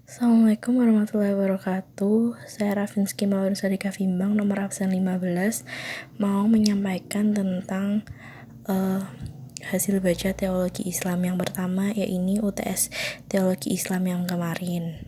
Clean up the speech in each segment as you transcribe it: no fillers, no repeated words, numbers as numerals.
Assalamualaikum warahmatullahi wabarakatuh. Saya Rafinsky Maulana Sadika Fimbang, nomor absen 15, mau menyampaikan tentang hasil baca teologi Islam yang pertama, yaitu UTS Teologi Islam yang kemarin.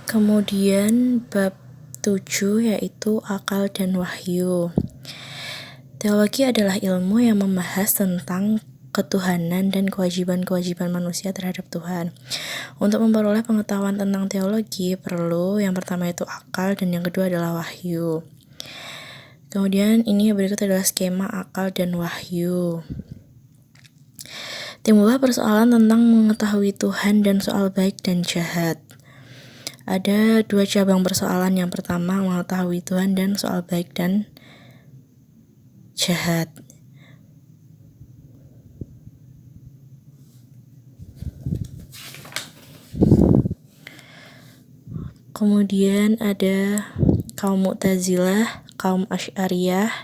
Kemudian bab 7 yaitu akal dan wahyu. Teologi adalah ilmu yang membahas tentang ketuhanan dan kewajiban-kewajiban manusia terhadap Tuhan. Untuk memperoleh pengetahuan tentang teologi perlu yang pertama itu akal dan yang kedua adalah wahyu. Kemudian ini berikut adalah skema akal dan wahyu. Timbullah persoalan tentang mengetahui Tuhan dan soal baik dan jahat. Ada dua cabang persoalan. Yang pertama mengetahui Tuhan dan soal baik dan jahat. Kemudian ada kaum Mu'tazilah, kaum Asy'ariyah.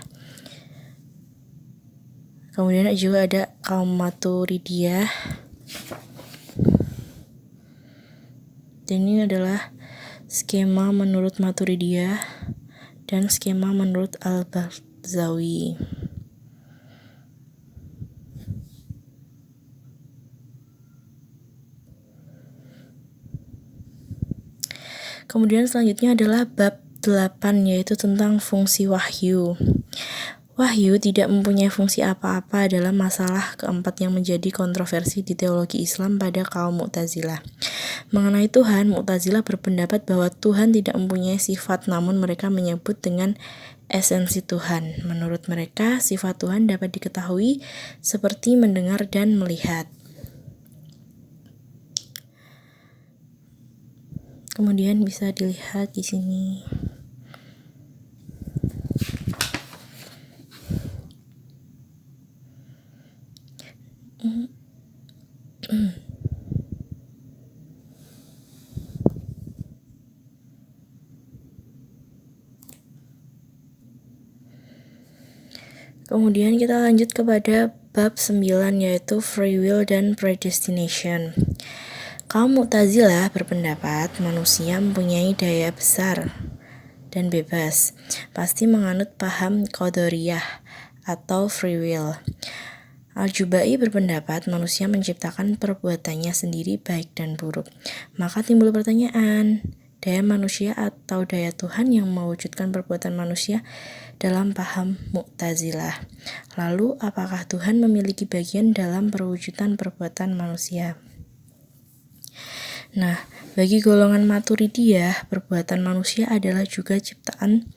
Kemudian juga ada kaum Maturidiyah. Dan ini adalah skema menurut Maturidiyah dan skema menurut Al-Bazawi. Kemudian selanjutnya adalah bab 8, yaitu tentang fungsi wahyu. Wahyu tidak mempunyai fungsi apa-apa dalam masalah keempat yang menjadi kontroversi di teologi Islam pada kaum Mu'tazilah. Mengenai Tuhan, Mu'tazilah berpendapat bahwa Tuhan tidak mempunyai sifat, namun mereka menyebut dengan esensi Tuhan. Menurut mereka, sifat Tuhan dapat diketahui seperti mendengar dan melihat. Kemudian bisa dilihat di sini. Kemudian kita lanjut kepada bab 9, yaitu free will dan predestination. Kaum Mu'tazilah berpendapat manusia mempunyai daya besar dan bebas, pasti menganut paham qadariyah atau free will. Al-Jubai berpendapat manusia menciptakan perbuatannya sendiri baik dan buruk. Maka timbul pertanyaan, daya manusia atau daya Tuhan yang mewujudkan perbuatan manusia dalam paham Mu'tazilah. Lalu, apakah Tuhan memiliki bagian dalam perwujudan perbuatan manusia? Nah, bagi golongan Maturidiyah, perbuatan manusia adalah juga ciptaan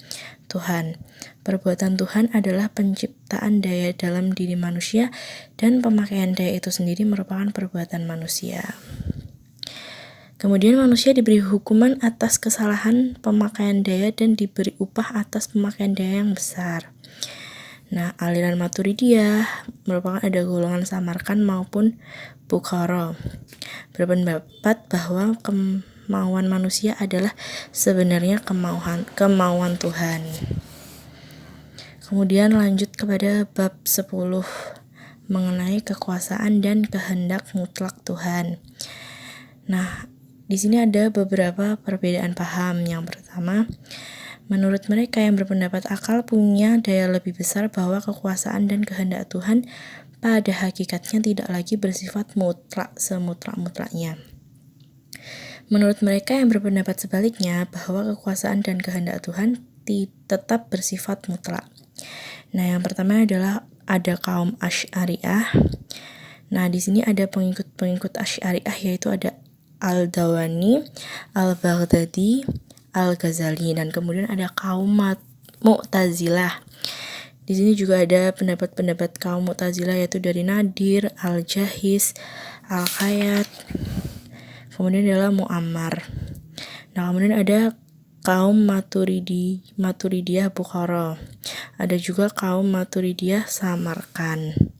Tuhan. Perbuatan Tuhan adalah penciptaan daya dalam diri manusia, dan pemakaian daya itu sendiri merupakan perbuatan manusia. Kemudian manusia diberi hukuman atas kesalahan pemakaian daya dan diberi upah atas pemakaian daya yang besar. Nah, aliran Maturidiyah merupakan ada golongan Samarkand maupun Bukhara, berpendapat bahwa kemauan manusia adalah sebenarnya kemauan Tuhan. Kemudian lanjut kepada bab 10 mengenai kekuasaan dan kehendak mutlak Tuhan. Nah, di sini ada beberapa perbedaan paham. Yang pertama, menurut mereka yang berpendapat akal punya daya lebih besar bahwa kekuasaan dan kehendak Tuhan pada hakikatnya tidak lagi bersifat mutlak semutlak-mutlaknya. Menurut mereka yang berpendapat sebaliknya bahwa kekuasaan dan kehendak Tuhan tetap bersifat mutlak. Nah, yang pertama adalah ada kaum Asy'ariyah. Nah, di sini ada pengikut Asy'ariyah, yaitu ada Al-Dawani, Al-Baghdadi, Al-Ghazali, dan kemudian ada kaum Mu'tazilah. Di sini juga ada pendapat-pendapat kaum Mu'tazilah, yaitu dari Nadir, Al-Jahiz, Al-Khayyat, kemudian adalah Mu'ammar. Nah, kemudian ada kaum Maturidiyah Bukhara. Ada juga kaum Maturidiyah Samarkand.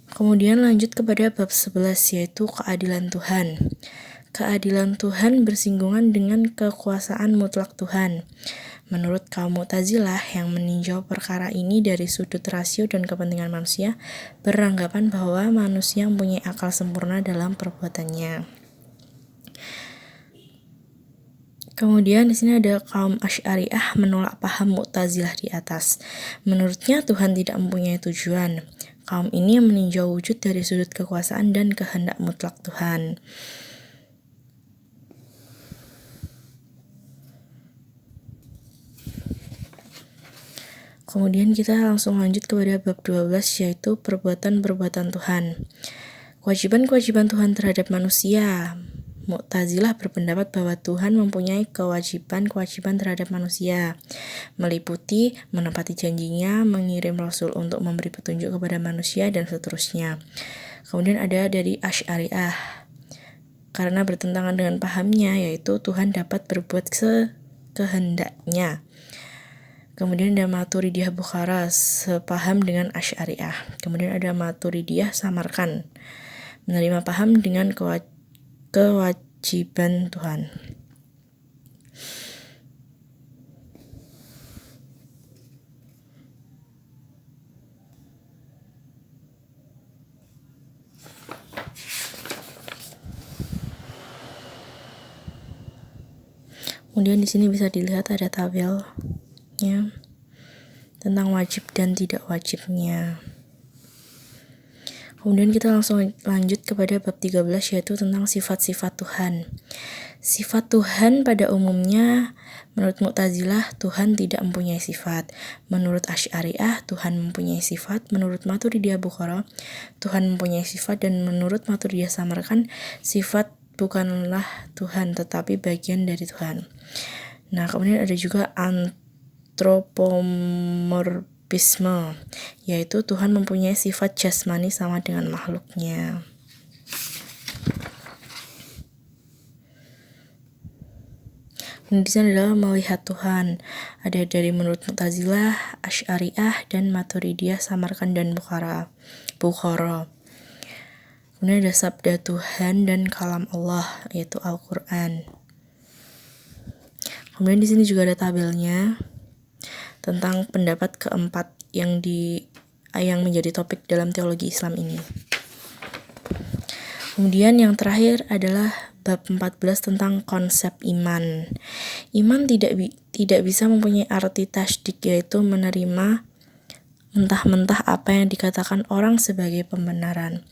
Kemudian lanjut kepada bab 11, yaitu keadilan Tuhan. Keadilan Tuhan bersinggungan dengan kekuasaan mutlak Tuhan. Menurut kaum Mu'tazilah yang meninjau perkara ini dari sudut rasio dan kepentingan manusia, beranggapan bahwa manusia mempunyai akal sempurna dalam perbuatannya. Kemudian di sini ada kaum Asy'ariyah menolak paham Mu'tazilah di atas. Menurutnya Tuhan tidak mempunyai tujuan. Kaum ini yang meninjau wujud dari sudut kekuasaan dan kehendak mutlak Tuhan. Kemudian kita langsung lanjut kepada bab 12, yaitu perbuatan-perbuatan Tuhan. Kewajiban-kewajiban Tuhan terhadap manusia. Mu'tazilah berpendapat bahwa Tuhan mempunyai kewajiban-kewajiban terhadap manusia, meliputi menepati janjinya, mengirim rasul untuk memberi petunjuk kepada manusia, dan seterusnya. Kemudian ada dari Asy'ariyah, karena bertentangan dengan pahamnya, yaitu Tuhan dapat berbuat sekehendaknya. Kemudian ada Maturidiyah Bukhara, sepaham dengan Asy'ariyah. Kemudian ada Maturidiyah Samarkand, menerima paham dengan kewajiban Tuhan. Kemudian di sini bisa dilihat ada tabelnya tentang wajib dan tidak wajibnya. Kemudian kita langsung lanjut kepada bab 13, yaitu tentang sifat-sifat Tuhan. Sifat Tuhan pada umumnya, menurut Mu'tazilah, Tuhan tidak mempunyai sifat. Menurut Asy'ariyah, Tuhan mempunyai sifat. Menurut Maturidiyah Bukhara, Tuhan mempunyai sifat. Dan menurut Maturidiyah Samarkand, sifat bukanlah Tuhan, tetapi bagian dari Tuhan. Nah, kemudian ada juga antropomorfisme, yaitu Tuhan mempunyai sifat jasmani sama dengan makhluknya. Di sini adalah melihat Tuhan. Ada dari menurut Mu'tazilah, Asy'ariyah, dan Maturidiyah Samarkand dan Bukhara. Kemudian ada sabda Tuhan dan kalam Allah, yaitu Al-Quran. Kemudian di sini juga ada tabelnya tentang pendapat keempat yang menjadi topik dalam teologi Islam ini. Kemudian yang terakhir adalah bab 14 tentang konsep iman. Iman tidak bisa mempunyai arti tasdik, yaitu menerima mentah-mentah apa yang dikatakan orang sebagai pembenaran.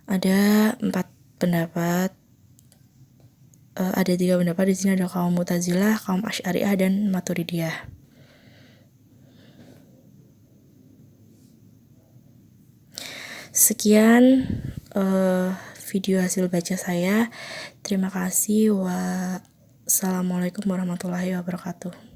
Ada 4 pendapat. Ada 3 pendapat di sini, ada kaum Mu'tazilah, kaum Asy'ariyah, dan Maturidiyah. Sekian video hasil baca saya. Terima kasih. Wassalamualaikum warahmatullahi wabarakatuh.